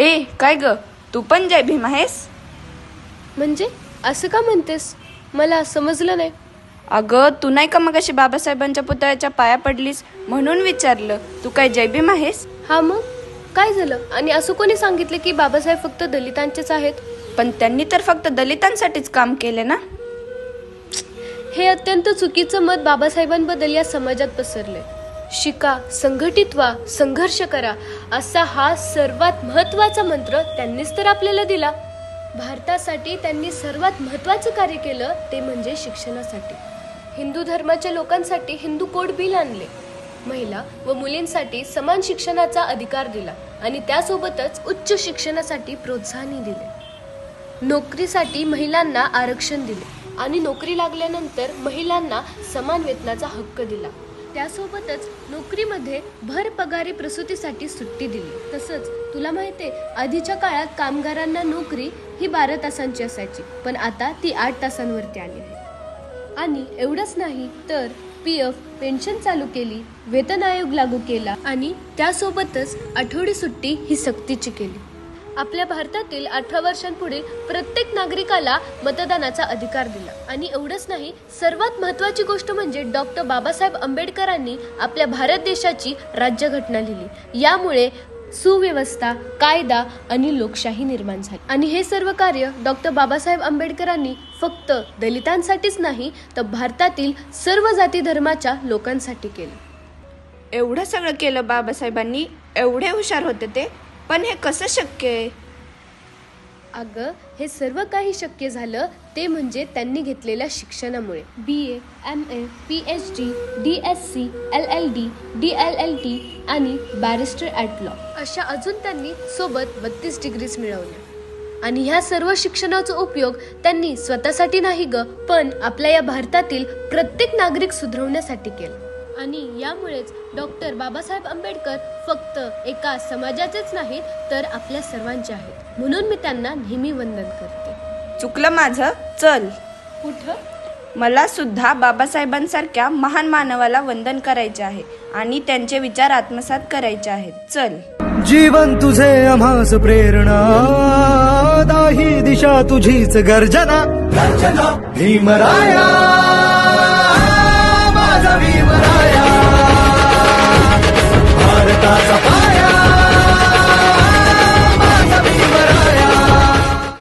ए काय ग, तू पण जय भीम आहेस? म्हणजे असं का म्हणतेस? मला समजलं नाही. अगं तू नाही का मगाशी बाबासाहेबांच्या पुतळ्याच्या पाया पडलीस म्हणून विचारलं. तू काय जय भीम आहेस? हा मग काय झालं? आणि असं कोणी सांगितलं की बाबासाहेब फक्त दलितांचेच आहेत? पण त्यांनी तर फक्त दलितांसाठीच काम केले ना. हे अत्यंत चुकीचं मत बाबासाहेबांबद्दल या समाजात पसरले. शिका, संघटित व्हा, संघर्ष करा असा हा सर्वात महत्वाचा मंत्र त्यांनीच तर आपल्याला दिला. भारतासाठी त्यांनी सर्वात महत्वाचं कार्य केलं ते म्हणजे शिक्षणासाठी. हिंदू धर्माच्या लोकांसाठी हिंदू कोड बिल आणले. महिला व मुलींसाठी समान शिक्षणाचा अधिकार दिला आणि त्यासोबतच उच्च शिक्षणासाठी प्रोत्साहनही दिले. नोकरीसाठी महिलांना आरक्षण दिले आणि नोकरी लागल्यानंतर महिलांना समान वेतनाचा हक्क दिला. त्यासोबतच नोकरीमध्ये भर पगारी प्रसूतीसाठी सुट्टी दिली. तसंच तुला माहितीये, आधीच्या काळात कामगारांना नोकरी ही 12 तासांची असायची, पण आता ती 8 तासांवरती आली आहे. आणि एवढंच नाही तर PF पेन्शन चालू केली, वेतन आयोग लागू केला आणि त्यासोबतच आठवडी सुट्टी ही सक्तीची केली. आपल्या भारतातील 18 वर्षांपुढील प्रत्येक नागरिकाला मतदानाचा अधिकार दिला. आणि एवढंच नाही, सर्वात महत्वाची गोष्ट म्हणजे डॉक्टर बाबासाहेब आंबेडकरांनी आपल्या भारत देशाची राज्यघटना लिहिली. यामुळे सुव्यवस्था, कायदा आणि लोकशाही निर्माण झाली. आणि हे सर्व कार्य डॉक्टर बाबासाहेब आंबेडकरांनी फक्त दलितांसाठीच नाही तर भारतातील सर्व जाती धर्माच्या लोकांसाठी केलं. एवढं सगळं केलं बाबासाहेबांनी, एवढे हुशार होते ते, पण हे कसं शक्य आहे? अगं हे सर्व काही शक्य झालं ते म्हणजे त्यांनी घेतलेल्या शिक्षणामुळे. BA, MA, PhD, DSc, LLD, DLLT आणि बॅरिस्टर ॲट लॉ अशा अजून त्यांनी सोबत 32 डिग्रीज मिळवल्या. आणि ह्या सर्व शिक्षणाचा उपयोग त्यांनी स्वतःसाठी नाही ग, पण आपल्या या भारतातील प्रत्येक नागरिक सुधारवण्यासाठी केला. आणि यामुळेच डॉक्टर बाबासाहेब आंबेडकर फक्त एका समाजाचेच नाहीत तर आपल्या सर्वांचे आहेत. म्हणून मी त्यांना नेहमी वंदन करते. चुकलं माझं, चल. कुठं? मला सुद्धा बाबासाहेबांसारख्या महान मानवाला वंदन करायचे आहे आणि त्यांचे विचार आत्मसात करायचे आहेत. चल. जीवन तुझे आम्हास प्रेरणा, दाही दिशा तुझीच गर्जना. भीमराया माझा भीमराया, भारताचा